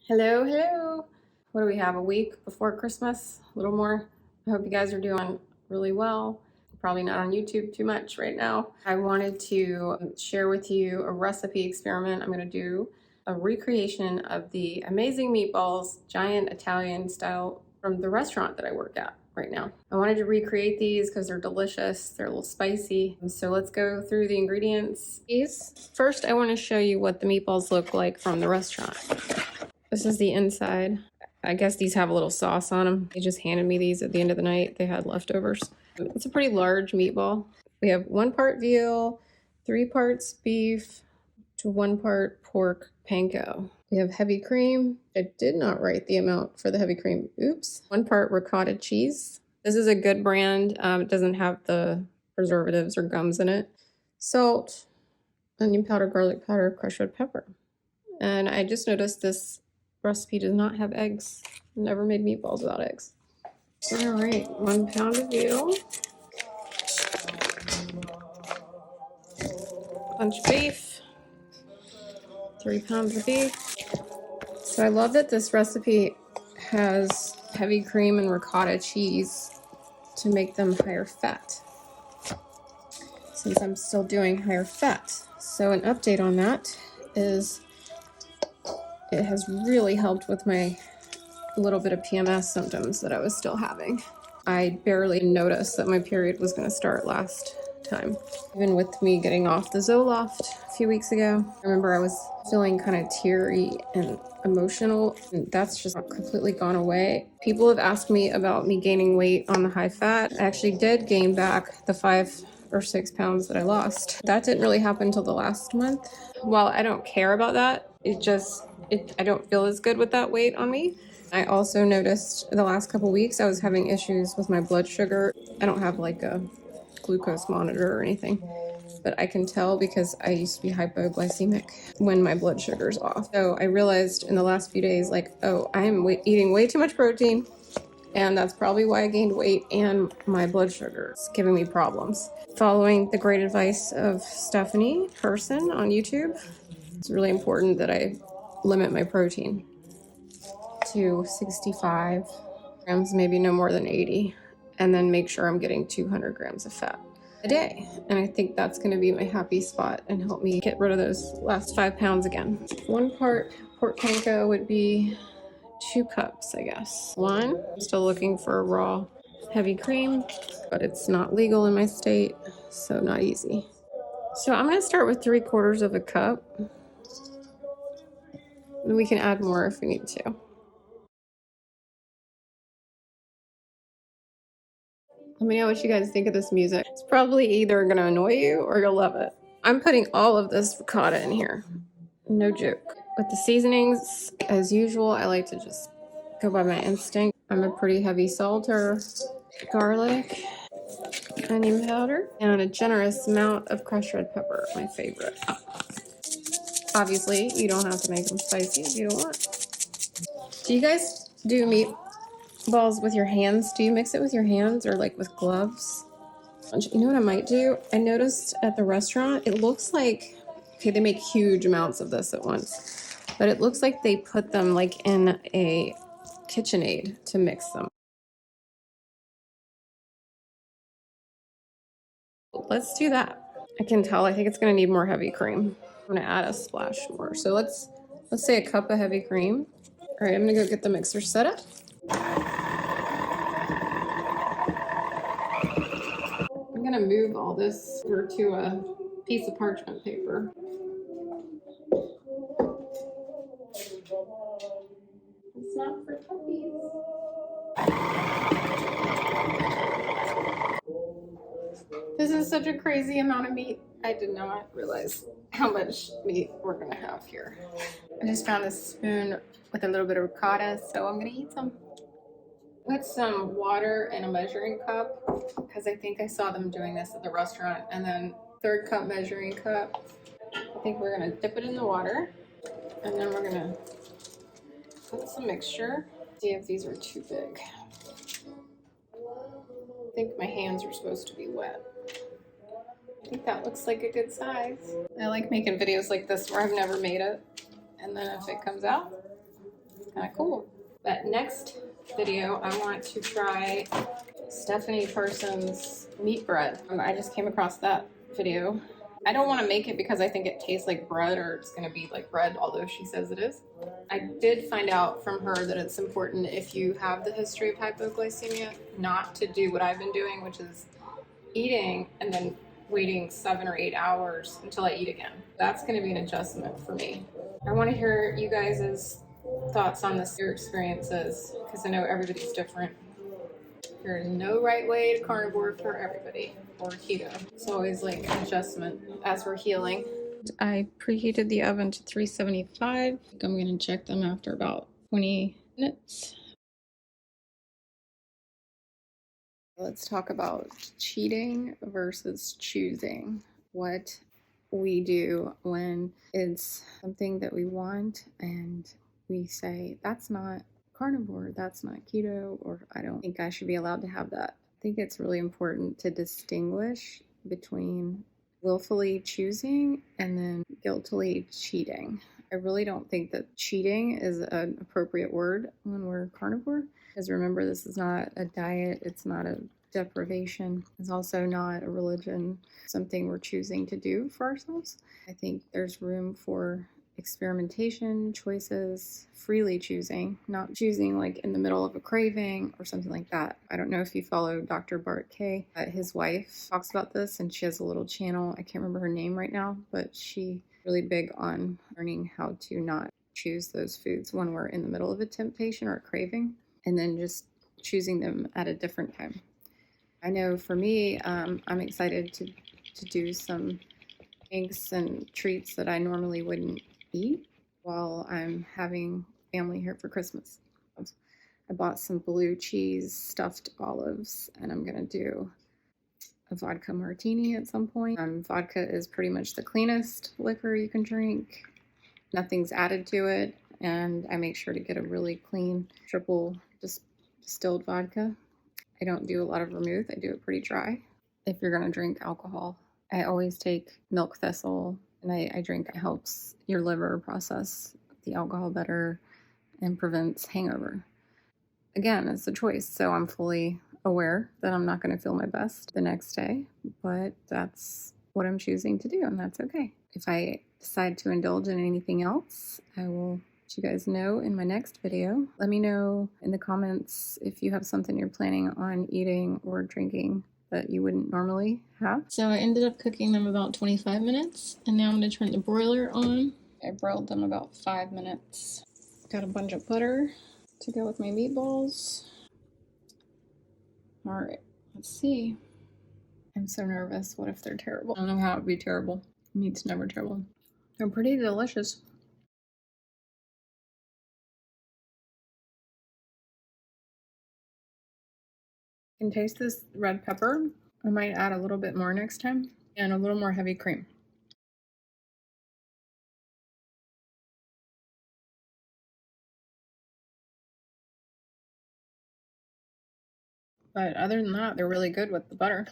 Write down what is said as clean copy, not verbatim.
Hello, hello. What do we have? A week before Christmas? A little more. I hope you guys are doing really well. Probably not on YouTube too much right now. I wanted to share with you a recipe experiment. I'm going to do a recreation of the amazing meatballs, giant Italian style, from the restaurant that I work at right now. I wanted to recreate these because they're delicious. They're a little spicy. So let's go through the ingredients. First, I want to show you what the meatballs look like from the restaurant. This is the inside. I guess these have a little sauce on them. They just handed me these at the end of the night. They had leftovers. It's a pretty large meatball. We have 1 part veal, 3 parts beef, to 1 part pork panko. We have heavy cream. I did not write the amount for the heavy cream. Oops. 1 part ricotta cheese. This is a good brand. It doesn't have the preservatives or gums in it. Salt, onion powder, garlic powder, crushed red pepper. And I just noticed this recipe does not have eggs. Never made meatballs without eggs. All right, 1 pound of veal, bunch of beef, 3 pounds of beef. So I love that this recipe has heavy cream and ricotta cheese to make them higher fat, since I'm still doing higher fat. So an update on that is it has really helped with my little bit of PMS symptoms that I was still having. I barely noticed that my period was going to start last time. Even with me getting off the Zoloft a few weeks ago, I remember I was feeling kind of teary and emotional, and that's just completely gone away. People have asked me about me gaining weight on the high fat. I actually did gain back the 5 or 6 pounds that I lost. That didn't really happen until the last month. While I don't care about that, I don't feel as good with that weight on me. I also noticed the last couple weeks I was having issues with my blood sugar. I don't have like a glucose monitor or anything, but I can tell because I used to be hypoglycemic when my blood sugar's off. So I realized in the last few days, like, oh, I am eating way too much protein, and that's probably why I gained weight, and my blood sugar is giving me problems. Following the great advice of Stephanie Person on YouTube, it's really important that I limit my protein to 65 grams, maybe no more than 80, and then make sure I'm getting 200 grams of fat a day. And I think that's going to be my happy spot and help me get rid of those last 5 pounds again. 1 part pork panko would be 2 cups, I guess. 1, I'm still looking for a raw heavy cream, but it's not legal in my state, so not easy. So I'm going to start with 3/4 of a cup, and we can add more if we need to. Let me know what you guys think of this music. It's probably either gonna annoy you or you'll love it. I'm putting all of this ricotta in here. No joke. With the seasonings, as usual, I like to just go by my instinct. I'm a pretty heavy salter. Garlic, onion powder, and a generous amount of crushed red pepper, my favorite. Obviously, you don't have to make them spicy if you don't want. Do you guys do meatballs with your hands? Do you mix it with your hands or like with gloves? You know what I might do? I noticed at the restaurant, it looks like, okay, they make huge amounts of this at once, but it looks like they put them like in a KitchenAid to mix them. Let's do that. I can tell, I think it's gonna need more heavy cream. I'm gonna add a splash more. So let's say a cup of heavy cream. All right, I'm gonna go get the mixer set up. I'm gonna move all this over to a piece of parchment paper. It's not for puppies. This is such a crazy amount of meat. I did not realize how much meat we're gonna have here. I just found this spoon with a little bit of ricotta, so I'm gonna eat some. With some water and a measuring cup, because I think I saw them doing this at the restaurant, and then 1/3 cup measuring cup. I think we're gonna dip it in the water, and then we're gonna put some mixture. See if these are too big. I think my hands are supposed to be wet. I think that looks like a good size. I like making videos like this where I've never made it, and then if it comes out, kind of cool. But next video, I want to try Stephanie Parsons' meat bread. I just came across that video. I don't want to make it because I think it tastes like bread or it's going to be like bread, although she says it is. I did find out from her that it's important if you have the history of hypoglycemia not to do what I've been doing, which is eating and then waiting 7 or 8 hours until I eat again. That's going to be an adjustment for me. I want to hear you guys' thoughts on this, your experiences, because I know everybody's different. There's no right way to carnivore for everybody, or keto. It's always like an adjustment as we're healing. I preheated the oven to 375. I'm going to check them after about 20 minutes. Let's talk about cheating versus choosing. What we do when it's something that we want and we say, that's not carnivore, that's not keto, or I don't think I should be allowed to have that. I think it's really important to distinguish between willfully choosing and then guiltily cheating. I really don't think that cheating is an appropriate word when we're carnivore, because remember, this is not a diet, it's not a deprivation, it's also not a religion, something we're choosing to do for ourselves. I think there's room for experimentation, choices, freely choosing, not choosing like in the middle of a craving or something like that. I don't know if you follow Dr. Bart Kay. His wife talks about this and she has a little channel. I can't remember her name right now, but she really big on learning how to not choose those foods when we're in the middle of a temptation or a craving, and then just choosing them at a different time. I know for me, I'm excited to do some eggs and treats that I normally wouldn't eat while I'm having family here for Christmas. I bought some blue cheese stuffed olives, and I'm gonna do a vodka martini at some point. Vodka is pretty much the cleanest liquor you can drink. Nothing's added to it, and I make sure to get a really clean triple distilled vodka. I don't do a lot of vermouth. I do it pretty dry. If you're gonna drink alcohol, I always take milk thistle, and I drink. It helps your liver process the alcohol better and prevents hangover. Again, it's a choice, so I'm fully aware that I'm not going to feel my best the next day, but that's what I'm choosing to do, and that's okay. If I decide to indulge in anything else, I will let you guys know in my next video. Let me know in the comments if you have something you're planning on eating or drinking that you wouldn't normally have. So I ended up cooking them about 25 minutes, and now I'm going to turn the broiler on. I broiled them about 5 minutes. Got a bunch of butter to go with my meatballs. All right, let's see. I'm so nervous. What if they're terrible? I don't know how it would be terrible. Meat's never terrible. They're pretty delicious. You can taste this red pepper. I might add a little bit more next time, and a little more heavy cream. But other than that, they're really good with the butter.